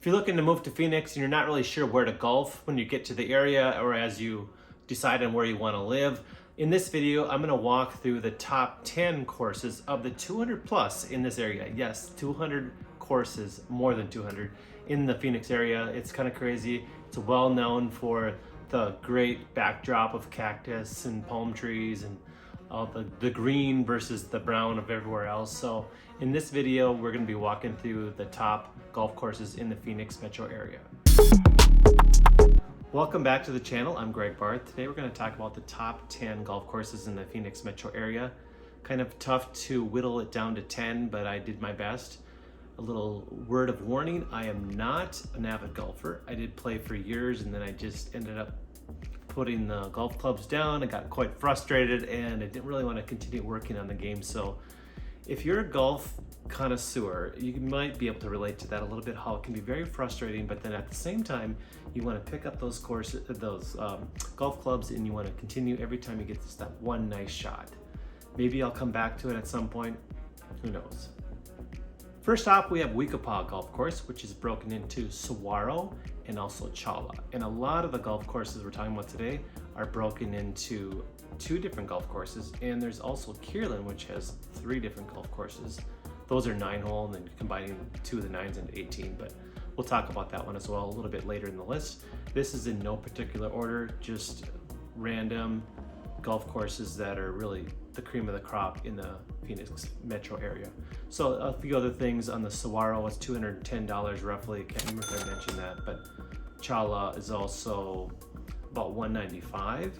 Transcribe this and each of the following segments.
If you're looking to move to Phoenix and you're not really sure where to golf when you get to the area or as you decide on where you want to live, in this video I'm going to walk through the top 10 courses of the 200 plus in this area. Yes, 200 courses, more than 200 in the Phoenix area. It's kind of crazy. It's well known for the great backdrop of cactus and palm trees and the green versus the brown of everywhere else. So in this video, we're going to be walking through the top golf courses in the Phoenix metro area. Welcome back to the channel. I'm Greg Barth. Today we're going to talk about the top 10 golf courses in the Phoenix metro area. Kind of tough to whittle it down to 10, but I did my best. A little word of warning, I am not an avid golfer. I did play for years and then I just ended up putting the golf clubs down. I got quite frustrated and I didn't really want to continue working on the game. So if you're a golf connoisseur, you might be able to relate to that a little bit, how it can be very frustrating, but then at the same time, you want to pick up those courses, golf clubs, and you want to continue every time you get just that one nice shot. Maybe I'll come back to it at some point, who knows. First off, we have Wickenburg Golf Course, which is broken into saguaro and also chala. And a lot of the golf courses we're talking about today are broken into 2 different golf courses. And there's also Kierland, which has 3 different golf courses. Those are 9-hole, and then combining 2 of the 9s into 18. But we'll talk about that one as well a little bit later in the list. This is in no particular order, just random golf courses that are really the cream of the crop in the Phoenix metro area. So a few other things on the saguaro was $210 roughly. Can't remember if I mentioned that, but chala is also about $195,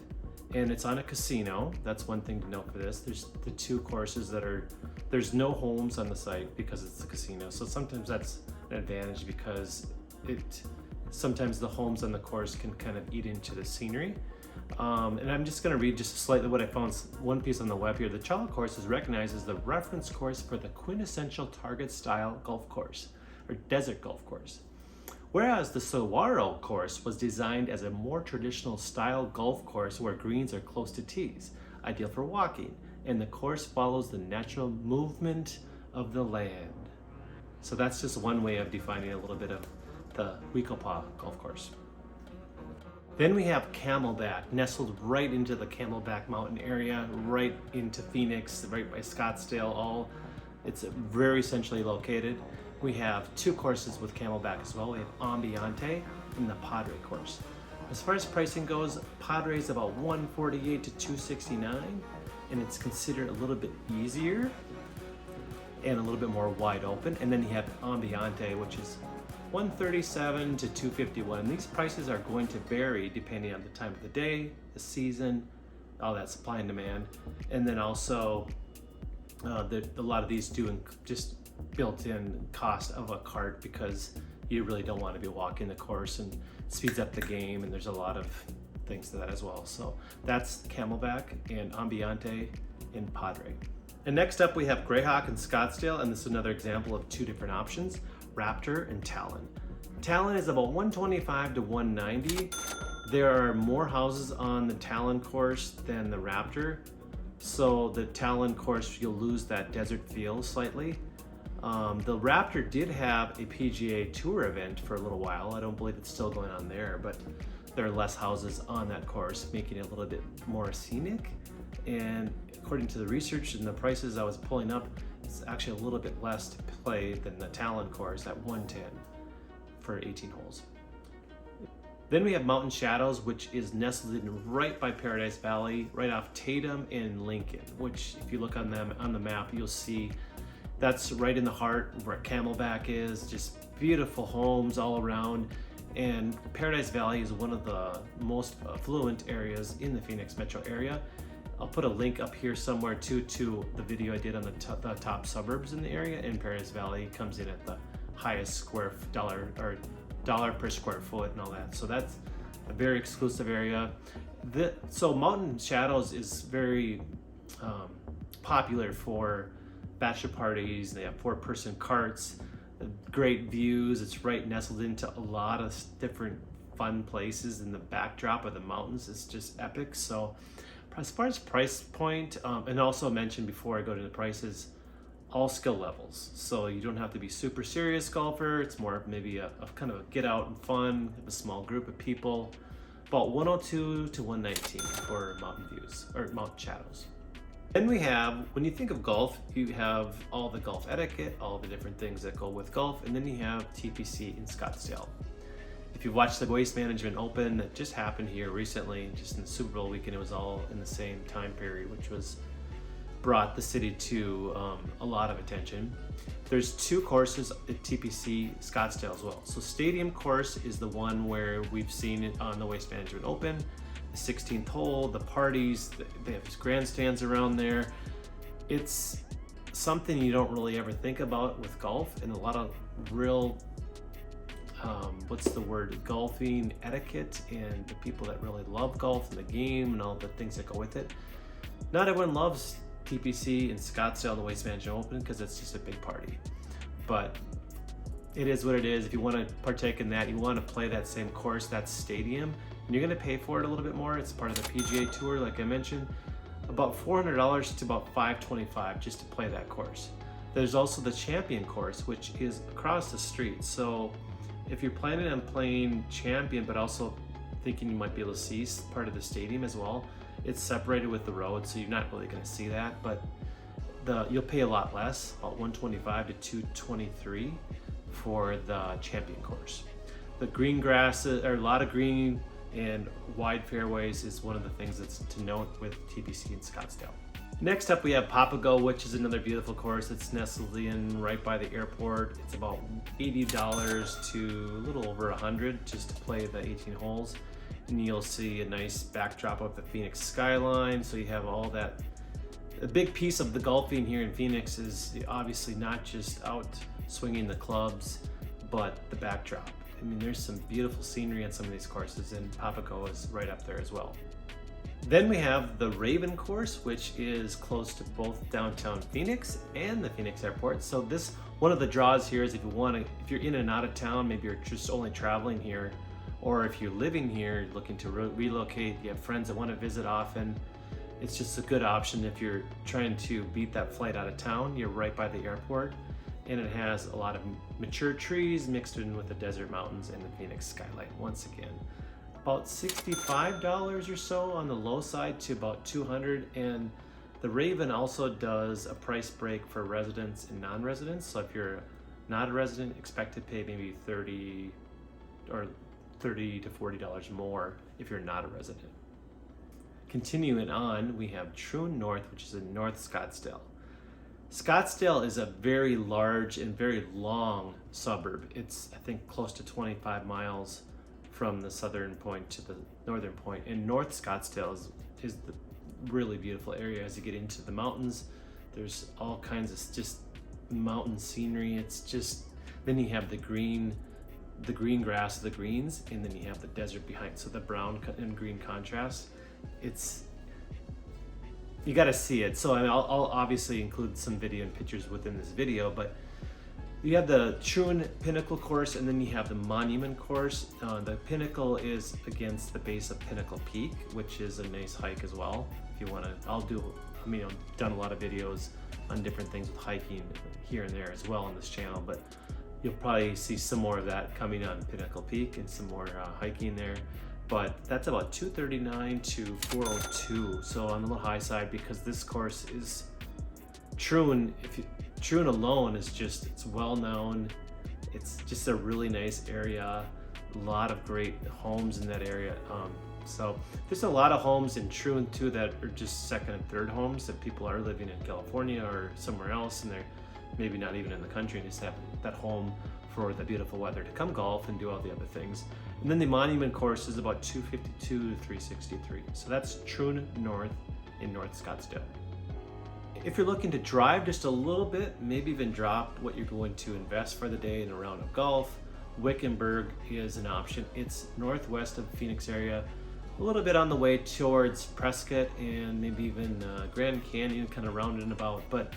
and it's on a casino. That's one thing to note for this. There's the 2 courses that are, there's no homes on the site because it's a casino. So sometimes that's an advantage because sometimes the homes on the course can kind of eat into the scenery. And I'm just going to read just slightly what I found, one piece on the web here. The Chala course is recognized as the reference course for the quintessential target style golf course, or desert golf course. Whereas the saguaro course was designed as a more traditional style golf course where greens are close to tees, ideal for walking, and the course follows the natural movement of the land. So that's just one way of defining a little bit of the Wickenburg golf course. Then we have Camelback, nestled right into the Camelback mountain area, right into Phoenix, right by Scottsdale. It's very centrally located. We have 2 courses with Camelback as well. We have Ambiente and the Padre course. As far as pricing goes, Padre is about $148 to $269, and it's considered a little bit easier and a little bit more wide open. And then you have Ambiente, which is $137 to $251. And these prices are going to vary depending on the time of the day, the season, all that supply and demand. And then also a lot of these do just built-in cost of a cart because you really don't want to be walking the course, and it speeds up the game, and there's a lot of things to that as well. So that's Camelback and Ambiente in Padre. And next up we have Grayhawk and Scottsdale, and this is another example of 2 different options, Raptor and Talon. Talon is about $125 to $190. There are more houses on the Talon course than the Raptor, so the Talon course you'll lose that desert feel slightly. The Raptor did have a PGA Tour event for a little while. I don't believe it's still going on there, but there are less houses on that course, making it a little bit more scenic. And according to the research and the prices I was pulling up, it's actually a little bit less to play than the Talon course at $110 for 18 holes. Then we have Mountain Shadows, which is nestled in right by Paradise Valley, right off Tatum and Lincoln, which if you look on the map, you'll see that's right in the heart where Camelback is, just beautiful homes all around. And Paradise Valley is one of the most affluent areas in the Phoenix metro area. I'll put a link up here somewhere to the video I did on the top suburbs in the area, and Paradise Valley comes in at the highest dollar per square foot and all that. So that's a very exclusive area. So Mountain Shadows is very popular for bachelor parties. They have 4-person carts, great views. It's right nestled into a lot of different fun places in the backdrop of the mountains. It's just epic. So as far as price point, and also mentioned before I go to the prices, all skill levels. So you don't have to be super serious golfer. It's more of maybe a kind of a get out and fun, have a small group of people. About 102 to 119 for mountain views or mountain shadows. Then we have, when you think of golf, you have all the golf etiquette, all the different things that go with golf, and then you have TPC in Scottsdale. If you've watched the Waste Management Open that just happened here recently, just in the Super Bowl weekend, it was all in the same time period, which was brought the city to a lot of attention. There's two courses at TPC Scottsdale as well. So Stadium course is the one where we've seen it on the Waste Management Open, the 16th hole, the parties, they have grandstands around there. It's something you don't really ever think about with golf, and a lot of real, golfing etiquette, and the people that really love golf and the game and all the things that go with it. Not everyone loves TPC in Scottsdale, the Waste Management Open, because it's just a big party. But it is what it is. If you want to partake in that, you want to play that same course, that stadium, and you're going to pay for it a little bit more. It's part of the PGA Tour, like I mentioned, about $400 to about $525 just to play that course. There's also the Champion course, which is across the street. So if you're planning on playing Champion, but also thinking you might be able to see part of the stadium as well, it's separated with the road, so you're not really going to see that, but you'll pay a lot less, about $125 to $223 for the Champion course. The green grass, or a lot of green and wide fairways, is one of the things that's to note with TPC in Scottsdale. Next up we have Papago, which is another beautiful course. It's nestled in right by the airport. It's about $80 to a little over $100 just to play the 18 holes. And you'll see a nice backdrop of the Phoenix skyline. So you have all that. A big piece of the golfing here in Phoenix is obviously not just out swinging the clubs, but the backdrop. I mean, there's some beautiful scenery on some of these courses, and Papago is right up there as well. Then we have the Raven course, which is close to both downtown Phoenix and the Phoenix airport. So this, one of the draws here is if you're in and out of town, maybe you're just only traveling here, or if you're living here, looking to relocate, you have friends that want to visit often, it's just a good option. If you're trying to beat that flight out of town, you're right by the airport, and it has a lot of mature trees mixed in with the desert mountains and the Phoenix skyline. Once again, about $65 or so on the low side to about $200. And the Raven also does a price break for residents and non-residents. So if you're not a resident, expect to pay maybe $30 to $40 more if you're not a resident. Continuing on, we have Troon North, which is in North Scottsdale. Scottsdale is a very large and very long suburb. It's, I think, close to 25 miles from the southern point to the northern point. And North Scottsdale is the really beautiful area. As you get into the mountains, there's all kinds of just mountain scenery. It's just, then you have the green grass, the greens, and then you have the desert behind. So the brown and green contrast, you got to see it. So I'll obviously include some video and pictures within this video, but you have the Troon Pinnacle course, and then you have the Monument course. The Pinnacle is against the base of Pinnacle Peak, which is a nice hike as well. If you want to, I've done a lot of videos on different things with hiking here and there as well on this channel, but you'll probably see some more of that coming on Pinnacle Peak and some more hiking there. But that's about $239 to $402, so on the little high side, because this course is Troon. Troon alone is just, it's well known. It's just a really nice area. A lot of great homes in that area. So there's a lot of homes in Troon too that are just second and third homes that people are living in California or somewhere else, and they're maybe not even in the country, and just have that home for the beautiful weather to come golf and do all the other things. And then the Monument course is about $252 to $363. So that's Troon North in North Scottsdale. If you're looking to drive just a little bit, maybe even drop what you're going to invest for the day in a round of golf, Wickenburg is an option. It's northwest of the Phoenix area, a little bit on the way towards Prescott and maybe even Grand Canyon, kind of rounding about, but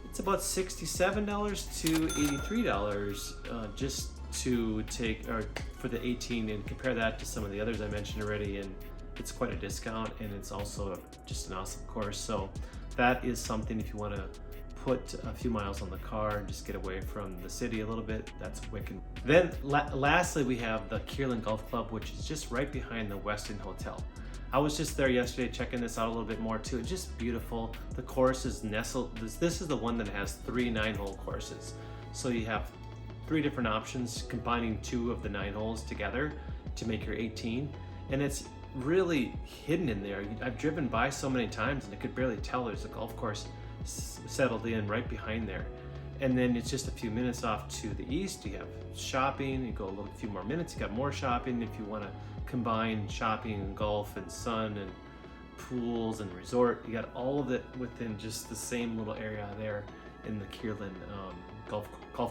it's about $67 to $83 just to take, or for the 18, and compare that to some of the others I mentioned already, and it's quite a discount, and it's also just an awesome course. So that is something, if you want to put a few miles on the car and just get away from the city a little bit. That's Wickenburg. Then lastly, we have the Kierland Golf Club, which is just right behind the Westin Hotel. I was just there yesterday checking this out a little bit more too. It's just beautiful. The course is nestled. This is the one that has 3 9-hole courses. So you have 3 different options, combining 2 of the 9 holes together to make your 18. And it's really hidden in there. I've driven by so many times and I could barely tell there's a golf course settled in right behind there. And then it's just a few minutes off to the east. You have shopping. You go a few more minutes, you got more shopping. If you want to combine shopping and golf and sun and pools and resort, you got all of it within just the same little area there in the Kierland golf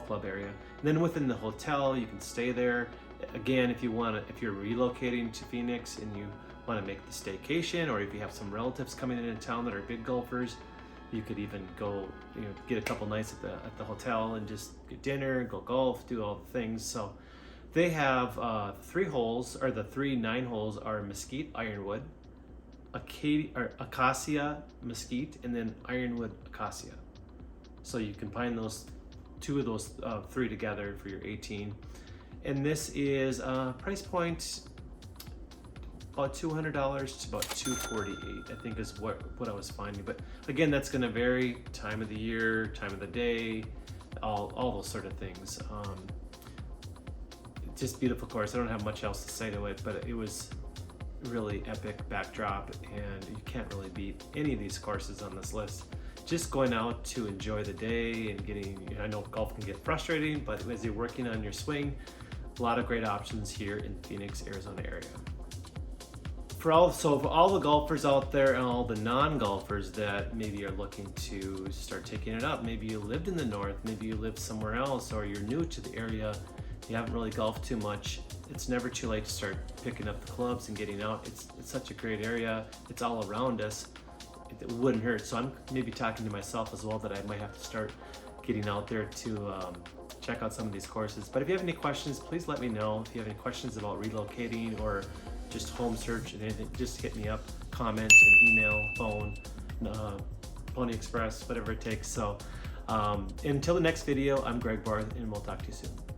club area. And then within the hotel, you can stay there. Again, if you're relocating to Phoenix and you want to make the staycation, or if you have some relatives coming into town that are big golfers, you could even go, get a couple nights at the hotel and just get dinner, go golf, do all the things. So they have 3 holes, or the 3 9-holes are mesquite, ironwood, acacia, mesquite, and then ironwood, acacia. So you combine those 2 of those 3 together for your 18. And this is price point about $200 to about $248, I think is what I was finding. But again, that's going to vary, time of the year, time of the day, all those sort of things. Just beautiful course. I don't have much else to say to it, but it was really epic backdrop, and you can't really beat any of these courses on this list. Just going out to enjoy the day and getting, I know golf can get frustrating, but as you're working on your swing, a lot of great options here in Phoenix, Arizona area. For all the golfers out there and all the non-golfers that maybe are looking to start taking it up, maybe you lived in the north, maybe you live somewhere else, or you're new to the area, you haven't really golfed too much, it's never too late to start picking up the clubs and getting out. It's such a great area. It's all around us. It wouldn't hurt. So I'm maybe talking to myself as well that I might have to start getting out there to check out some of these courses. But if you have any questions, please let me know. If you have any questions about relocating or just home search and anything, just hit me up, comment, and email, phone, Pony Express, whatever it takes. So until the next video, I'm Greg Barth, and we'll talk to you soon.